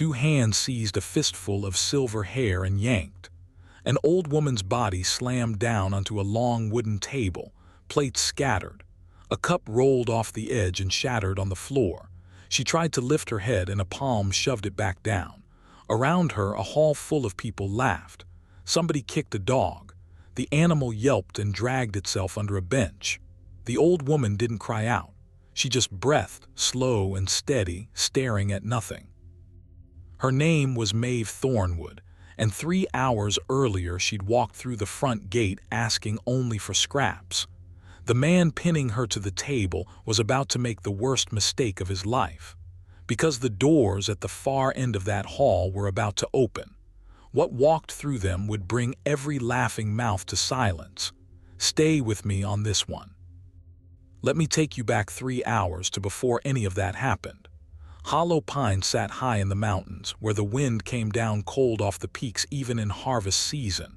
Two hands seized a fistful of silver hair and yanked. An old woman's body slammed down onto a long wooden table, plates scattered. A cup rolled off the edge and shattered on the floor. She tried to lift her head and a palm shoved it back down. Around her, a hall full of people laughed. Somebody kicked a dog. The animal yelped and dragged itself under a bench. The old woman didn't cry out. She just breathed, slow and steady, staring at nothing. Her name was Maeve Thornwood, and 3 hours earlier she'd walked through the front gate asking only for scraps. The man pinning her to the table was about to make the worst mistake of his life, because the doors at the far end of that hall were about to open. What walked through them would bring every laughing mouth to silence. Stay with me on this one. Let me take you back 3 hours to before any of that happened. Hollow Pine sat high in the mountains, where the wind came down cold off the peaks even in harvest season.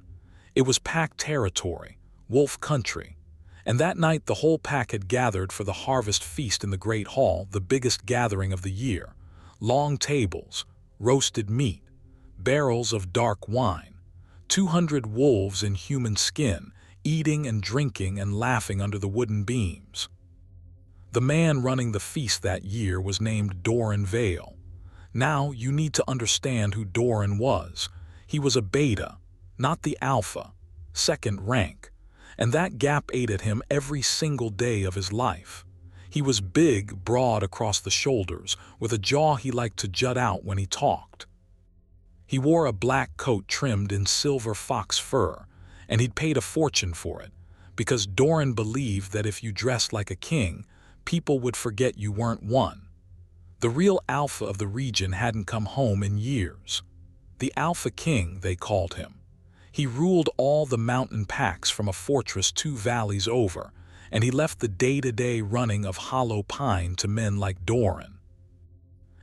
It was pack territory, wolf country. And that night the whole pack had gathered for the harvest feast in the Great Hall, the biggest gathering of the year. Long tables, roasted meat, barrels of dark wine, 200 wolves in human skin, eating and drinking and laughing under the wooden beams. The man running the feast that year was named Doran Vale. Now you need to understand who Doran was. He was a beta, not the alpha, second rank, and that gap ate at him every single day of his life. He was big, broad across the shoulders, with a jaw he liked to jut out when he talked. He wore a black coat trimmed in silver fox fur, and he'd paid a fortune for it, because Doran believed that if you dressed like a king, people would forget you weren't one. The real alpha of the region hadn't come home in years. The Alpha King, they called him. He ruled all the mountain packs from a fortress 2 valleys over, and he left the day-to-day running of Hollow Pine to men like Doran.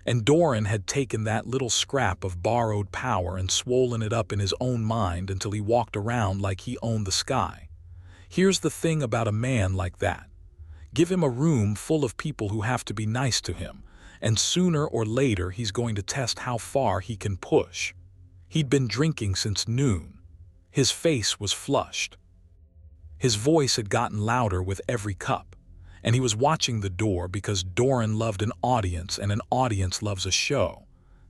And Doran had taken that little scrap of borrowed power and swollen it up in his own mind until he walked around like he owned the sky. Here's the thing about a man like that. Give him a room full of people who have to be nice to him, and sooner or later he's going to test how far he can push. He'd been drinking since noon. His face was flushed. His voice had gotten louder with every cup, and he was watching the door because Doran loved an audience and an audience loves a show.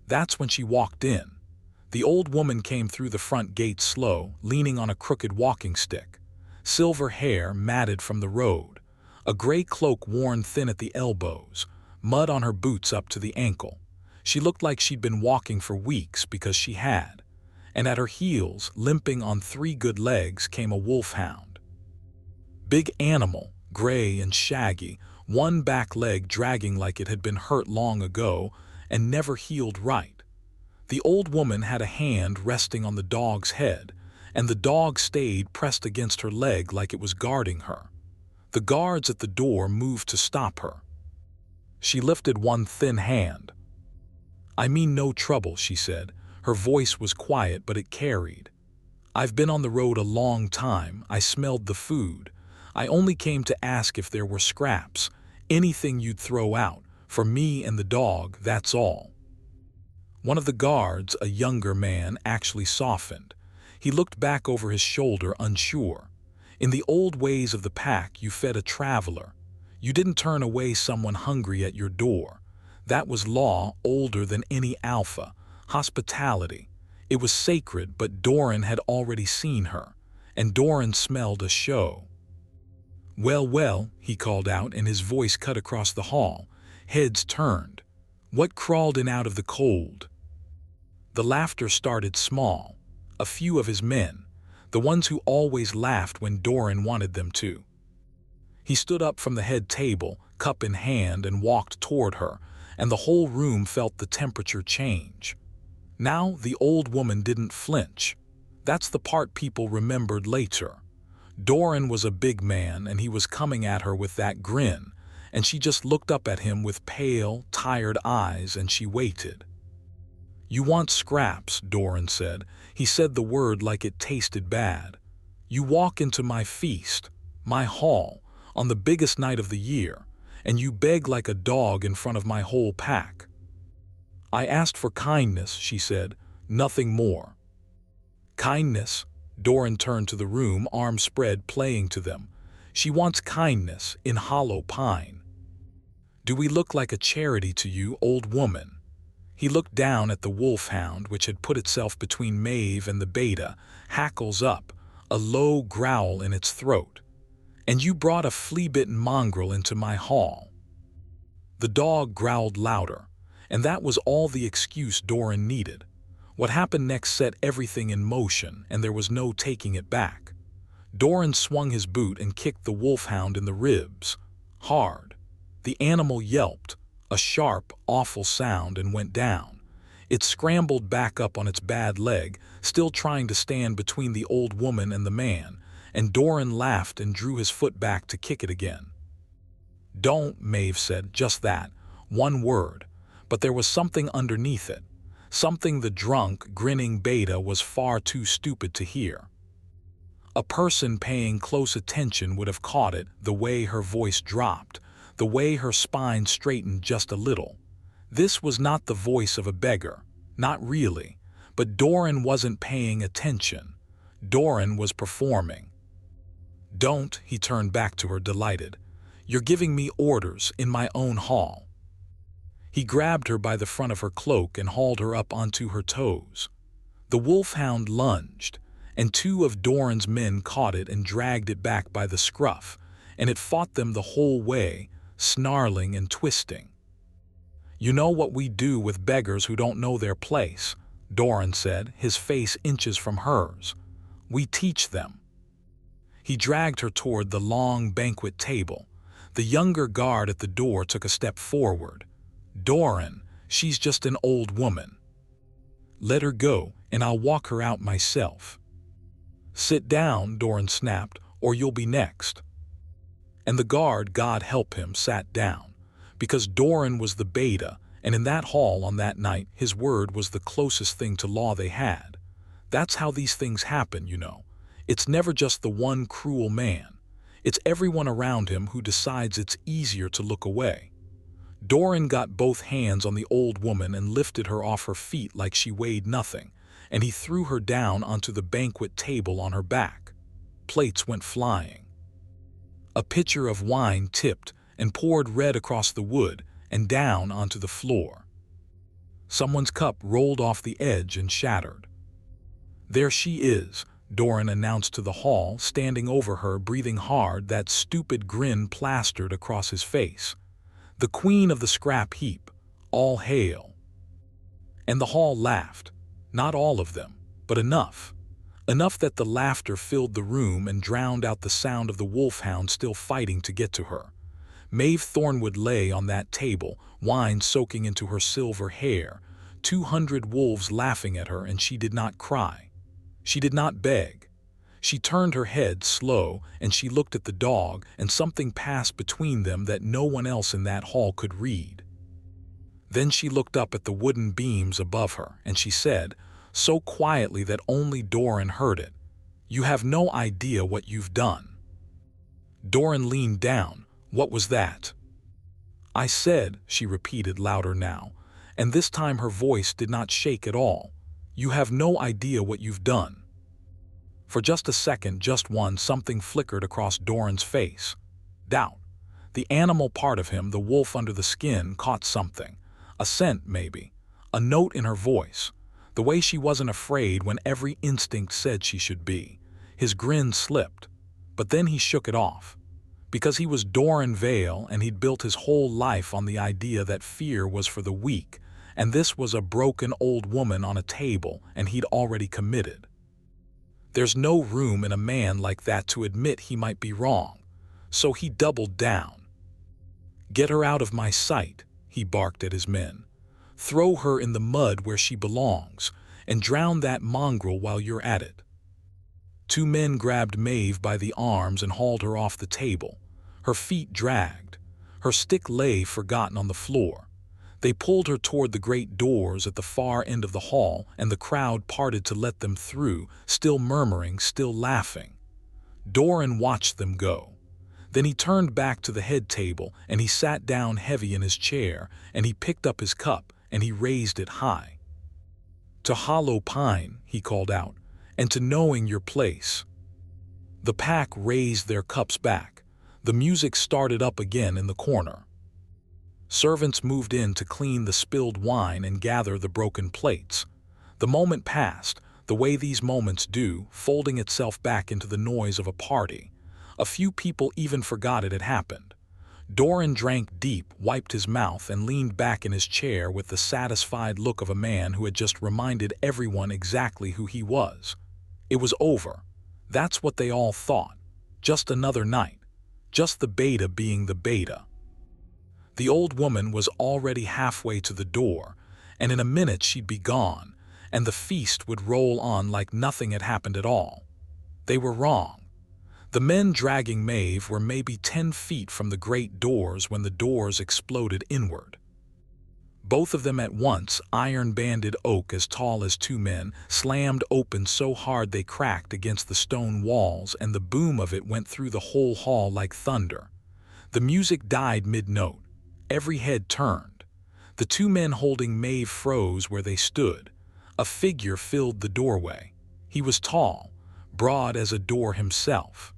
That's when she walked in. The old woman came through the front gate slow, leaning on a crooked walking stick. Silver hair matted from the road. A gray cloak worn thin at the elbows, mud on her boots up to the ankle. She looked like she'd been walking for weeks because she had. And at her heels, limping on 3 good legs, came a wolfhound. Big animal, gray and shaggy, one back leg dragging like it had been hurt long ago and never healed right. The old woman had a hand resting on the dog's head, and the dog stayed pressed against her leg like it was guarding her. The guards at the door moved to stop her. She lifted one thin hand. "I mean no trouble," she said. Her voice was quiet, but it carried. "I've been on the road a long time. I smelled the food. I only came to ask if there were scraps, anything you'd throw out, for me and the dog, that's all." One of the guards, a younger man, actually softened. He looked back over his shoulder, unsure. In the old ways of the pack, you fed a traveler. You didn't turn away someone hungry at your door. That was law older than any alpha. Hospitality. It was sacred, but Doran had already seen her, and Doran smelled a show. "Well, well," he called out, and his voice cut across the hall. Heads turned. "What crawled in out of the cold?" The laughter started small. A few of his men, the ones who always laughed when Doran wanted them to. He stood up from the head table, cup in hand, and walked toward her, and the whole room felt the temperature change. Now the old woman didn't flinch. That's the part people remembered later. Doran was a big man, and he was coming at her with that grin, and she just looked up at him with pale, tired eyes, and she waited. "You want scraps," Doran said. He said the word like it tasted bad. "You walk into my feast, my hall, on the biggest night of the year, and you beg like a dog in front of my whole pack." I asked for kindness, she said, nothing more. Kindness? Doran turned to the room, arms spread, playing to them. She wants kindness in hollow pine. Do we look like a charity to you, old woman? He looked down at the wolfhound, which had put itself between Maeve and the beta, hackles up, a low growl in its throat. And you brought a flea-bitten mongrel into my hall. The dog growled louder, and that was all the excuse Doran needed. What happened next set everything in motion, and there was no taking it back. Doran swung his boot and kicked the wolfhound in the ribs, hard. The animal yelped, a sharp, awful sound, and went down. It scrambled back up on its bad leg, still trying to stand between the old woman and the man, and Doran laughed and drew his foot back to kick it again. Don't, Maeve said, just that, one word, but there was something underneath it, something the drunk, grinning beta was far too stupid to hear. A person paying close attention would have caught it, the way her voice dropped, the way her spine straightened just a little. This was not the voice of a beggar, not really, but Doran wasn't paying attention. Doran was performing. Don't, he turned back to her, delighted. You're giving me orders in my own hall. He grabbed her by the front of her cloak and hauled her up onto her toes. The wolfhound lunged, and two of Doran's men caught it and dragged it back by the scruff, and it fought them the whole way, snarling and twisting. You know what we do with beggars who don't know their place, Doran said, his face inches from hers. We teach them. He dragged her toward the long banquet table. The younger guard at the door took a step forward. Doran, she's just an old woman. Let her go, and I'll walk her out myself. Sit down, Doran snapped, or you'll be next. And the guard, God help him, sat down, because Doran was the beta, and in that hall on that night his word was the closest thing to law they had. That's how these things happen, you know. It's never just the one cruel man. It's everyone around him who decides it's easier to look away. Doran got both hands on the old woman and lifted her off her feet like she weighed nothing, and he threw her down onto the banquet table on her back. Plates went flying. A pitcher of wine tipped and poured red across the wood and down onto the floor. Someone's cup rolled off the edge and shattered. There she is, Doran announced to the hall, standing over her, breathing hard, that stupid grin plastered across his face. The queen of the scrap heap, all hail. And the hall laughed. Not all of them, but enough. Enough that the laughter filled the room and drowned out the sound of the wolfhound still fighting to get to her. Maeve Thornwood lay on that table, wine soaking into her silver hair, 200 wolves laughing at her, and she did not cry. She did not beg. She turned her head slow, and she looked at the dog, and something passed between them that no one else in that hall could read. Then she looked up at the wooden beams above her, and she said, so quietly that only Doran heard it, "You have no idea what you've done." Doran leaned down. What was that? I said, she repeated louder now, and this time her voice did not shake at all. You have no idea what you've done. For just a second, just one, something flickered across Doran's face. Doubt. The animal part of him, the wolf under the skin, caught something. A scent, maybe. A note in her voice. The way she wasn't afraid when every instinct said she should be. His grin slipped. But then he shook it off. Because he was Doran Vale, and he'd built his whole life on the idea that fear was for the weak, and this was a broken old woman on a table, and he'd already committed. There's no room in a man like that to admit he might be wrong, so he doubled down. Get her out of my sight, he barked at his men. Throw her in the mud where she belongs, and drown that mongrel while you're at it. Two men grabbed Maeve by the arms and hauled her off the table. Her feet dragged. Her stick lay forgotten on the floor. They pulled her toward the great doors at the far end of the hall, and the crowd parted to let them through, still murmuring, still laughing. Doran watched them go. Then he turned back to the head table, and he sat down heavy in his chair, and he picked up his cup, and he raised it high. "To Hollow Pine," he called out, "and to knowing your place." The pack raised their cups back. The music started up again in the corner. Servants moved in to clean the spilled wine and gather the broken plates. The moment passed, the way these moments do, folding itself back into the noise of a party. A few people even forgot it had happened. Doran drank deep, wiped his mouth, and leaned back in his chair with the satisfied look of a man who had just reminded everyone exactly who he was. It was over. That's what they all thought. Just another night. Just the beta being the beta. The old woman was already halfway to the door, and in a minute she'd be gone, and the feast would roll on like nothing had happened at all. They were wrong. The men dragging Maeve were maybe 10 feet from the great doors when the doors exploded inward. Both of them at once, iron-banded oak as tall as 2 men, slammed open so hard they cracked against the stone walls, and the boom of it went through the whole hall like thunder. The music died mid-note. Every head turned. The 2 men holding Maeve froze where they stood. A figure filled the doorway. He was tall, broad as a door himself.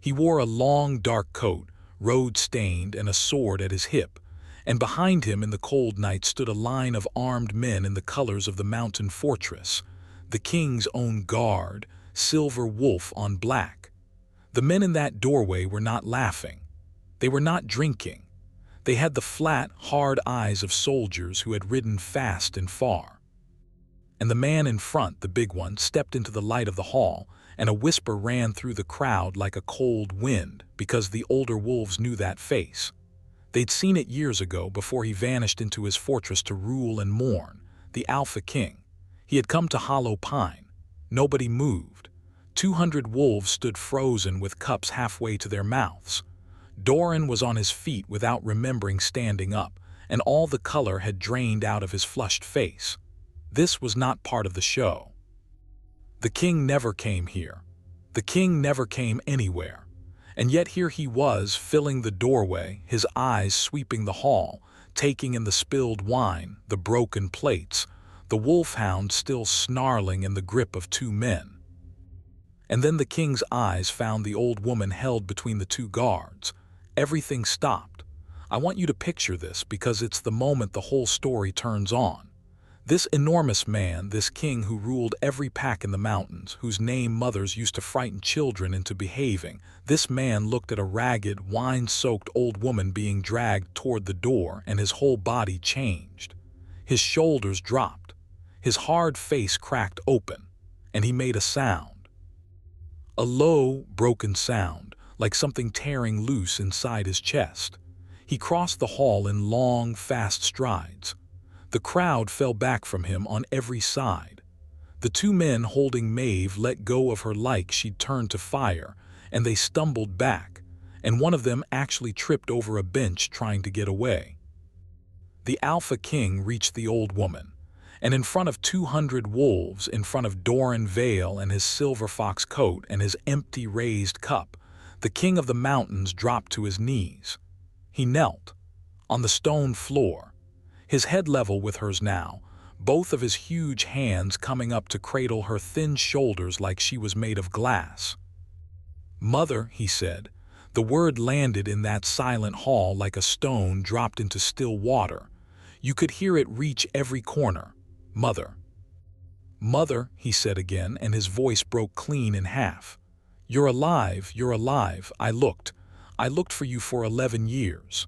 He wore a long, dark coat, road-stained, and a sword at his hip, and behind him in the cold night stood a line of armed men in the colors of the mountain fortress, the king's own guard, silver wolf on black. The men in that doorway were not laughing. They were not drinking. They had the flat, hard eyes of soldiers who had ridden fast and far. And the man in front, the big one, stepped into the light of the hall, and a whisper ran through the crowd like a cold wind, because the older wolves knew that face. They'd seen it years ago before he vanished into his fortress to rule and mourn, the Alpha King. He had come to Hollow Pine. Nobody moved. 200 wolves stood frozen with cups halfway to their mouths. Doran was on his feet without remembering standing up, and all the color had drained out of his flushed face. This was not part of the show. The king never came here. The king never came anywhere. And yet here he was, filling the doorway, his eyes sweeping the hall, taking in the spilled wine, the broken plates, the wolfhound still snarling in the grip of 2 men. And then the king's eyes found the old woman held between the 2 guards. Everything stopped. I want you to picture this because it's the moment the whole story turns on. This enormous man, this king who ruled every pack in the mountains, whose name mothers used to frighten children into behaving, this man looked at a ragged, wine-soaked old woman being dragged toward the door, and his whole body changed. His shoulders dropped. His hard face cracked open, and he made a sound. A low, broken sound, like something tearing loose inside his chest. He crossed the hall in long, fast strides. The crowd fell back from him on every side. The 2 men holding Maeve let go of her like she'd turned to fire, and they stumbled back, and one of them actually tripped over a bench trying to get away. The Alpha King reached the old woman, and in front of 200 wolves, in front of Doran Vale and his silver fox coat and his empty raised cup, the king of the mountains dropped to his knees. He knelt, on the stone floor, his head level with hers now, both of his huge hands coming up to cradle her thin shoulders like she was made of glass. "Mother," he said. The word landed in that silent hall like a stone dropped into still water. You could hear it reach every corner. "Mother." "Mother," he said again, and his voice broke clean in half. "You're alive, you're alive. I looked for you for 11 years.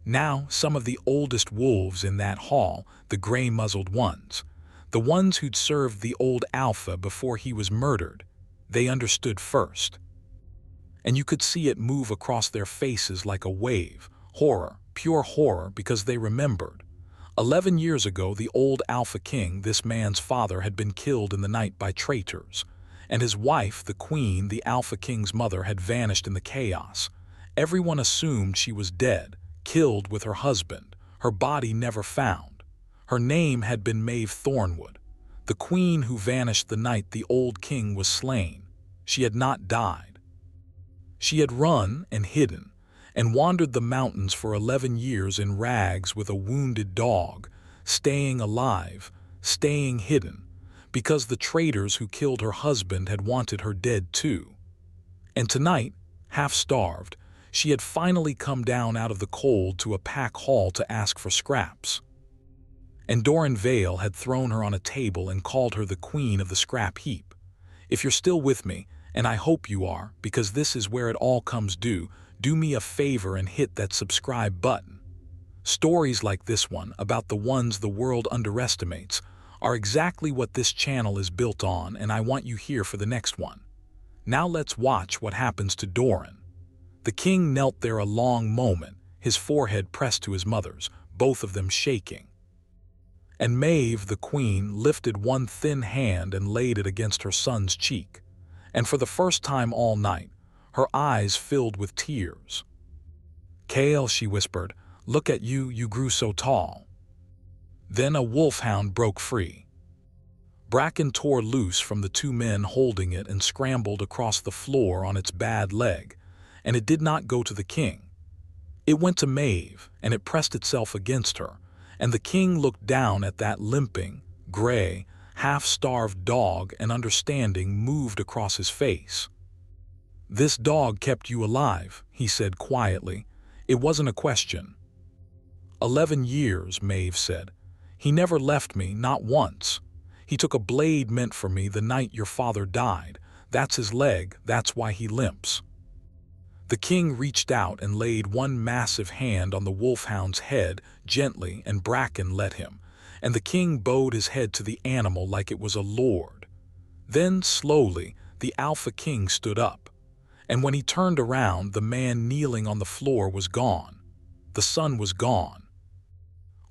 Now, some of the oldest wolves in that hall, the gray-muzzled ones, the ones who'd served the old Alpha before he was murdered, they understood first. And you could see it move across their faces like a wave, horror, pure horror, because they remembered. 11 years ago, the old Alpha King, this man's father, had been killed in the night by traitors, and his wife, the Queen, the Alpha King's mother, had vanished in the chaos. Everyone assumed she was dead, killed with her husband, her body never found. Her name had been Maeve Thornwood, the queen who vanished the night the old king was slain. She had not died. She had run and hidden, and wandered the mountains for 11 years in rags with a wounded dog, staying alive, staying hidden, because the traitors who killed her husband had wanted her dead too. And tonight, half-starved, she had finally come down out of the cold to a pack hall to ask for scraps. And Doran Vale had thrown her on a table and called her the queen of the scrap heap. If you're still with me, and I hope you are, because this is where it all comes due, do me a favor and hit that subscribe button. Stories like this one, about the ones the world underestimates, are exactly what this channel is built on, and I want you here for the next one. Now let's watch what happens to Doran. The king knelt there a long moment, his forehead pressed to his mother's, both of them shaking. And Maeve, the queen, lifted one thin hand and laid it against her son's cheek. And for the first time all night, her eyes filled with tears. "Kale," she whispered, "look at you, you grew so tall." Then a wolfhound broke free. Bracken tore loose from the two men holding it and scrambled across the floor on its bad leg, and it did not go to the king. It went to Maeve, and it pressed itself against her, and the king looked down at that limping, gray, half-starved dog, and understanding moved across his face. "This dog kept you alive," he said quietly. "It wasn't a question." 11 years, Maeve said. "He never left me, not once. He took a blade meant for me the night your father died. That's his leg, that's why he limps." The king reached out and laid one massive hand on the wolfhound's head gently, and Bracken let him, and the king bowed his head to the animal like it was a lord. Then, slowly, the alpha king stood up, and when he turned around, the man kneeling on the floor was gone. The sun was gone.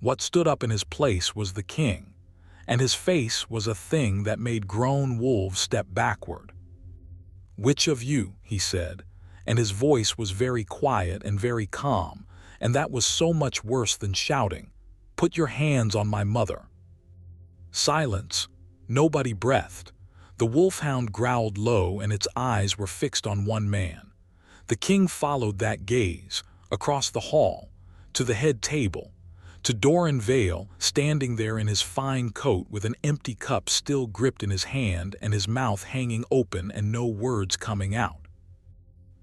What stood up in his place was the king, and his face was a thing that made grown wolves step backward. "Which of you?" he said, and his voice was very quiet and very calm, and that was so much worse than shouting, "Put your hands on my mother." Silence. Nobody breathed. The wolfhound growled low, and its eyes were fixed on one man. The king followed that gaze, across the hall, to the head table, to Doran Vale, standing there in his fine coat with an empty cup still gripped in his hand and his mouth hanging open and no words coming out.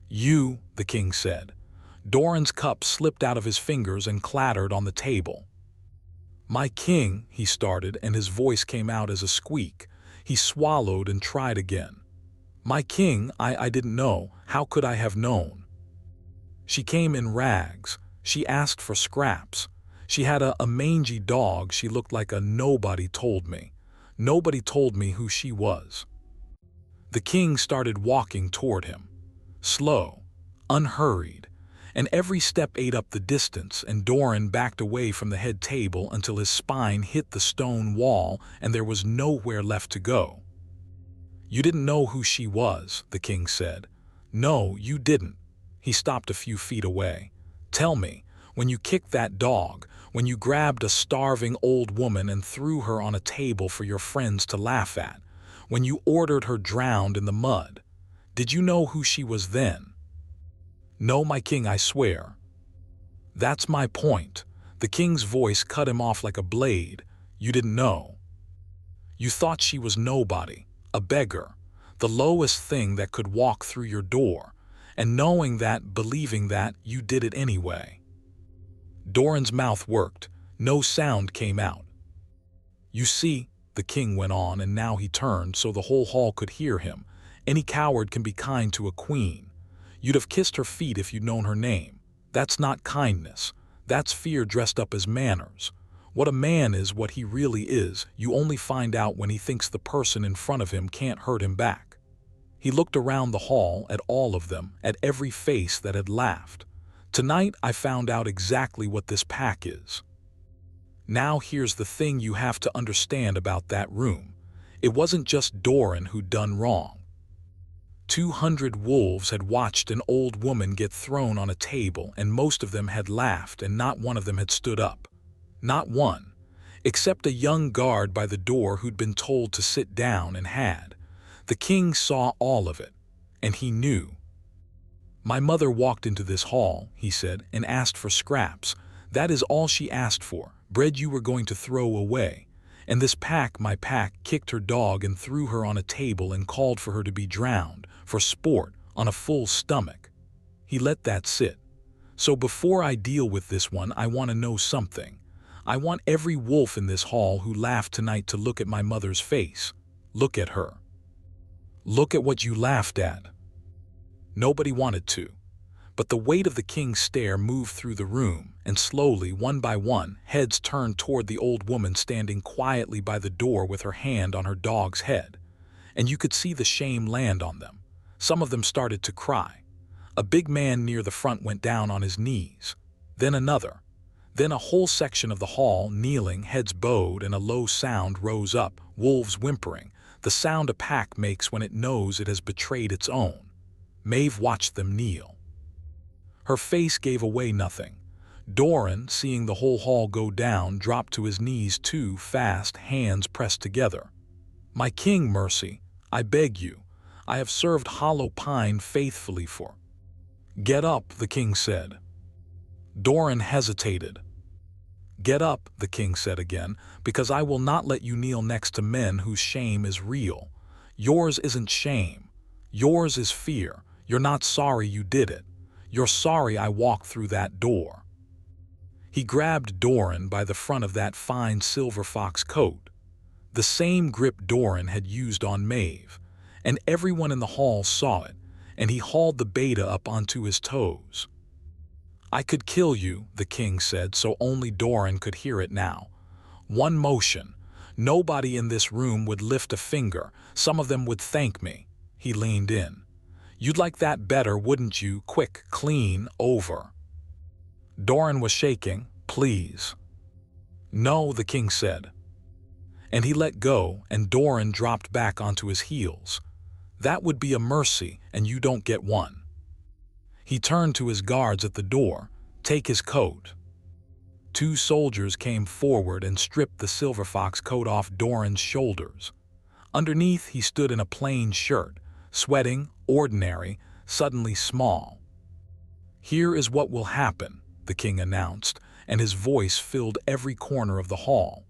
"You," the king said. Doran's cup slipped out of his fingers and clattered on the table. "My king," he started, and his voice came out as a squeak. He swallowed and tried again. "My king, I didn't know. How could I have known? She came in rags. She asked for scraps. She had a mangy dog. She looked like a nobody told me. Nobody told me who she was." The king started walking toward him. Slow, unhurried, and every step ate up the distance, and Doran backed away from the head table until his spine hit the stone wall and there was nowhere left to go. "You didn't know who she was," the king said. "No, you didn't." He stopped a few feet away. "Tell me, when you kicked that dog, when you grabbed a starving old woman and threw her on a table for your friends to laugh at, when you ordered her drowned in the mud, did you know who she was then?" "No, my king, I swear." "That's my point." The king's voice cut him off like a blade. "You didn't know. You thought she was nobody, a beggar, the lowest thing that could walk through your door, and knowing that, believing that, you did it anyway." Doran's mouth worked. No sound came out. "You see," the king went on, and now he turned so the whole hall could hear him. "Any coward can be kind to a queen. You'd have kissed her feet if you'd known her name. That's not kindness. That's fear dressed up as manners. What a man is, what he really is, you only find out when he thinks the person in front of him can't hurt him back." He looked around the hall at all of them, at every face that had laughed. "Tonight I found out exactly what this pack is. Now here's the thing you have to understand about that room. It wasn't just Doran who'd done wrong. 200 wolves had watched an old woman get thrown on a table, and most of them had laughed, and not one of them had stood up. Not one, except a young guard by the door who'd been told to sit down and had. The king saw all of it, and he knew. "My mother walked into this hall," he said, "and asked for scraps. That is all she asked for, bread you were going to throw away. And this pack, my pack, kicked her dog and threw her on a table and called for her to be drowned, for sport, on a full stomach." He let that sit. "So before I deal with this one, I want to know something. I want every wolf in this hall who laughed tonight to look at my mother's face. Look at her. Look at what you laughed at." Nobody wanted to. But the weight of the king's stare moved through the room, and slowly, one by one, heads turned toward the old woman standing quietly by the door with her hand on her dog's head. And you could see the shame land on them. Some of them started to cry. A big man near the front went down on his knees. Then another. Then a whole section of the hall, kneeling, heads bowed, and a low sound rose up, wolves whimpering, the sound a pack makes when it knows it has betrayed its own. Maeve watched them kneel. Her face gave away nothing. Doran, seeing the whole hall go down, dropped to his knees too, fast, hands pressed together. "My king, mercy, I beg you. I have served Hollow Pine faithfully for—" "Get up," the king said. Doran hesitated. "Get up," the king said again, "because I will not let you kneel next to men whose shame is real. Yours isn't shame. Yours is fear. You're not sorry you did it. You're sorry I walked through that door." He grabbed Doran by the front of that fine silver fox coat, the same grip Doran had used on Maeve, and everyone in the hall saw it, and he hauled the beta up onto his toes. "I could kill you," the king said, so only Doran could hear it now. "One motion. Nobody in this room would lift a finger. Some of them would thank me." He leaned in. "You'd like that better, wouldn't you? Quick, clean, over." Doran was shaking. "Please." "No," the king said. And he let go, and Doran dropped back onto his heels. "That would be a mercy, and you don't get one." He turned to his guards at the door. "Take his coat." 2 soldiers came forward and stripped the silver fox coat off Doran's shoulders. Underneath he stood in a plain shirt, sweating, ordinary, suddenly small. "Here is what will happen," the king announced, and his voice filled every corner of the hall.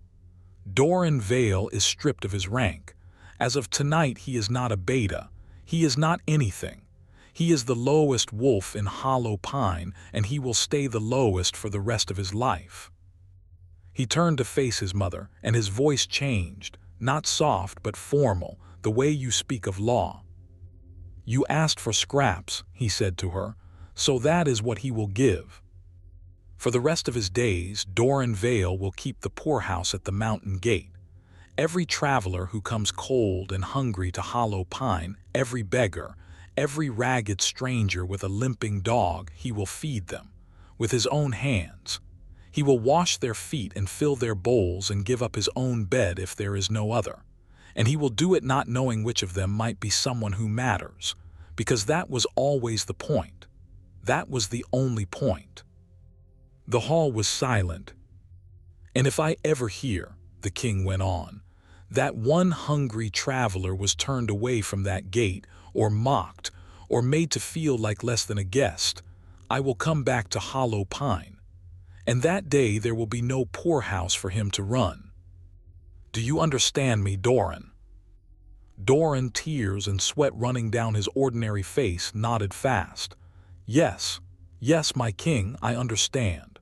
"Doran Vale is stripped of his rank. As of tonight he is not a beta. He is not anything. He is the lowest wolf in Hollow Pine, and he will stay the lowest for the rest of his life." He turned to face his mother, and his voice changed, not soft but formal, the way you speak of law. "You asked for scraps," he said to her, "so that is what he will give." For the rest of his days, Doran Vale will keep the poorhouse at the mountain gate. Every traveler who comes cold and hungry to Hollow Pine, every beggar, every ragged stranger with a limping dog, he will feed them, with his own hands. He will wash their feet and fill their bowls and give up his own bed if there is no other. And he will do it not knowing which of them might be someone who matters, because that was always the point. That was the only point. The hall was silent. "And if I ever hear," the king went on, "that one hungry traveler was turned away from that gate, or mocked, or made to feel like less than a guest, I will come back to Hollow Pine. And that day there will be no poorhouse for him to run. Do you understand me, Doran?" Doran, tears and sweat running down his ordinary face, nodded fast. "Yes, yes, my king, I understand."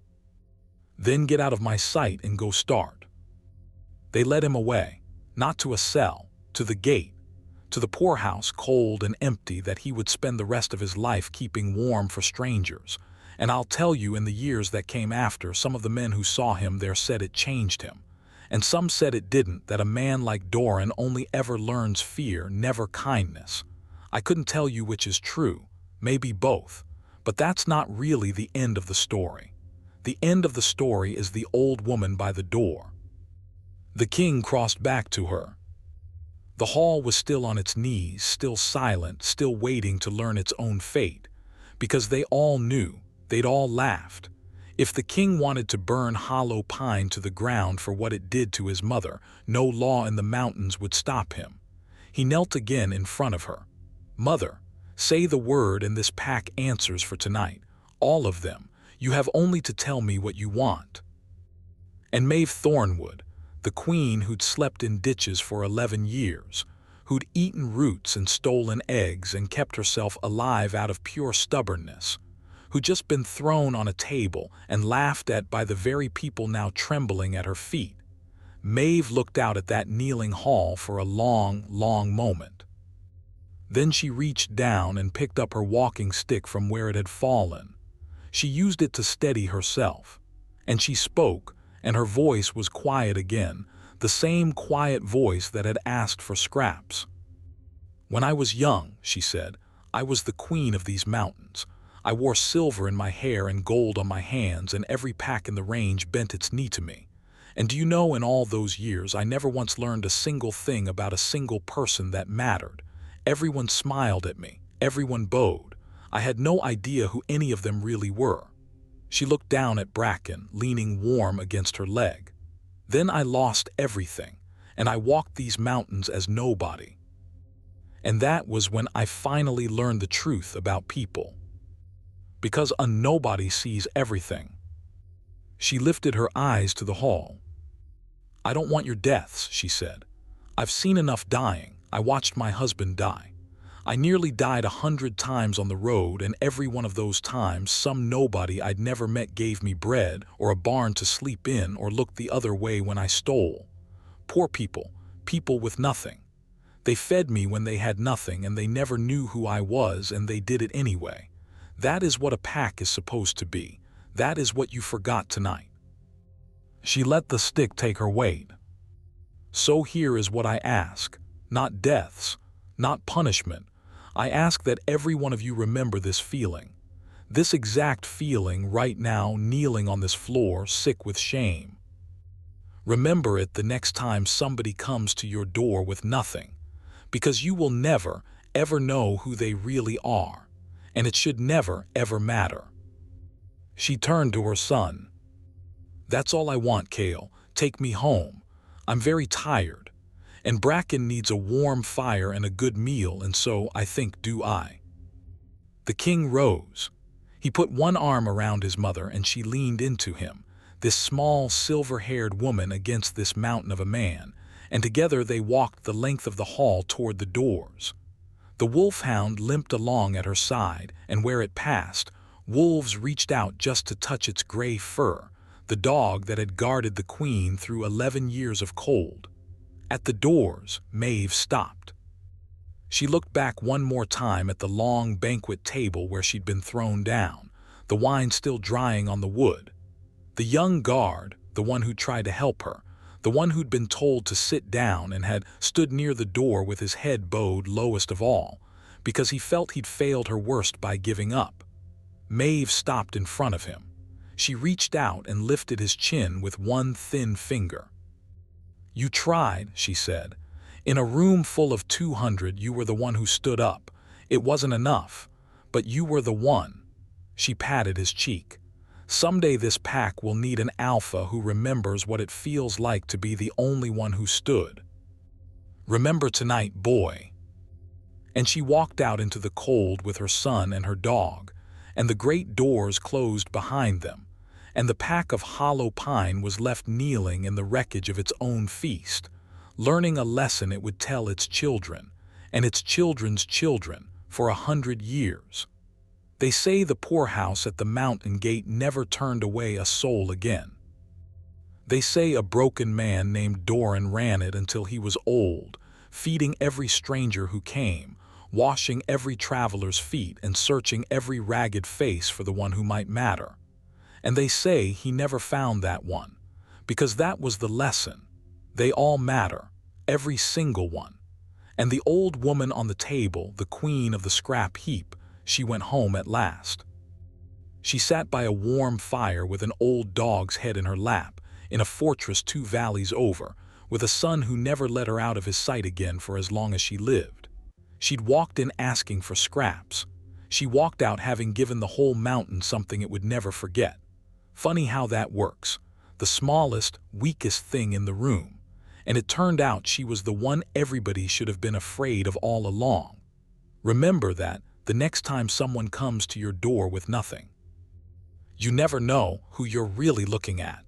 "Then get out of my sight and go start." They led him away, not to a cell, to the gate, to the poorhouse, cold and empty, that he would spend the rest of his life keeping warm for strangers. And I'll tell you, in the years that came after, some of the men who saw him there said it changed him. And some said it didn't, that a man like Doran only ever learns fear, never kindness. I couldn't tell you which is true, maybe both, but that's not really the end of the story. The end of the story is the old woman by the door. The king crossed back to her. The hall was still on its knees, still silent, still waiting to learn its own fate, because they all knew, they'd all laughed. If the king wanted to burn Hollow Pine to the ground for what it did to his mother, no law in the mountains would stop him. He knelt again in front of her. "Mother, Say the word and this pack answers for tonight. All of them. You have only to tell me what you want." And Maeve Thornwood, the queen who'd slept in ditches for 11 years, who'd eaten roots and stolen eggs and kept herself alive out of pure stubbornness, who'd just been thrown on a table and laughed at by the very people now trembling at her feet. Maeve looked out at that kneeling hall for a long, long moment. Then she reached down and picked up her walking stick from where it had fallen. She used it to steady herself. And she spoke, and her voice was quiet again, the same quiet voice that had asked for scraps. "When I was young," she said, "I was the queen of these mountains. I wore silver in my hair and gold on my hands, and every pack in the range bent its knee to me. And do you know, in all those years, I never once learned a single thing about a single person that mattered. Everyone smiled at me, everyone bowed. I had no idea who any of them really were." She looked down at Bracken, leaning warm against her leg. "Then I lost everything, and I walked these mountains as nobody. And that was when I finally learned the truth about people. Because a nobody sees everything." She lifted her eyes to the hall. "I don't want your deaths," she said. "I've seen enough dying. I watched my husband die. I nearly died 100 times on the road, and every one of those times some nobody I'd never met gave me bread or a barn to sleep in or looked the other way when I stole. Poor people, people with nothing. They fed me when they had nothing, and they never knew who I was, and they did it anyway. That is what a pack is supposed to be. That is what you forgot tonight." She let the stick take her weight. "So here is what I ask. Not deaths, not punishment. I ask that every one of you remember this feeling. This exact feeling right now, kneeling on this floor, sick with shame. Remember it the next time somebody comes to your door with nothing, because you will never, ever know who they really are, and it should never, ever matter." She turned to her son. "That's all I want, Cale. Take me home. I'm very tired. And Bracken needs a warm fire and a good meal, and so, I think, do I." The king rose. He put one arm around his mother, and she leaned into him, this small, silver-haired woman against this mountain of a man, and together they walked the length of the hall toward the doors. The wolfhound limped along at her side, and where it passed, wolves reached out just to touch its gray fur, the dog that had guarded the queen through 11 years of cold. At the doors, Maeve stopped. She looked back one more time at the long banquet table where she'd been thrown down, the wine still drying on the wood. The young guard, the one who tried to help her, the one who'd been told to sit down and had stood near the door with his head bowed lowest of all, because he felt he'd failed her worst by giving up. Maeve stopped in front of him. She reached out and lifted his chin with one thin finger. "You tried," she said. "In a room full of 200, you were the one who stood up. It wasn't enough, but you were the one." She patted his cheek. "Someday this pack will need an alpha who remembers what it feels like to be the only one who stood. Remember tonight, boy." And she walked out into the cold with her son and her dog, and the great doors closed behind them, and the pack of hollow pine was left kneeling in the wreckage of its own feast, learning a lesson it would tell its children, and its children's children, for 100 years. They say the poorhouse at the mountain gate never turned away a soul again. They say a broken man named Doran ran it until he was old, feeding every stranger who came, washing every traveler's feet and searching every ragged face for the one who might matter. And they say he never found that one, because that was the lesson. They all matter, every single one. And the old woman on the table, the queen of the scrap heap, she went home at last. She sat by a warm fire with an old dog's head in her lap, in a fortress 2 valleys over, with a son who never let her out of his sight again for as long as she lived. She'd walked in asking for scraps. She walked out having given the whole mountain something it would never forget. Funny how that works. The smallest, weakest thing in the room. And it turned out she was the one everybody should have been afraid of all along. Remember that, the next time someone comes to your door with nothing. You never know who you're really looking at.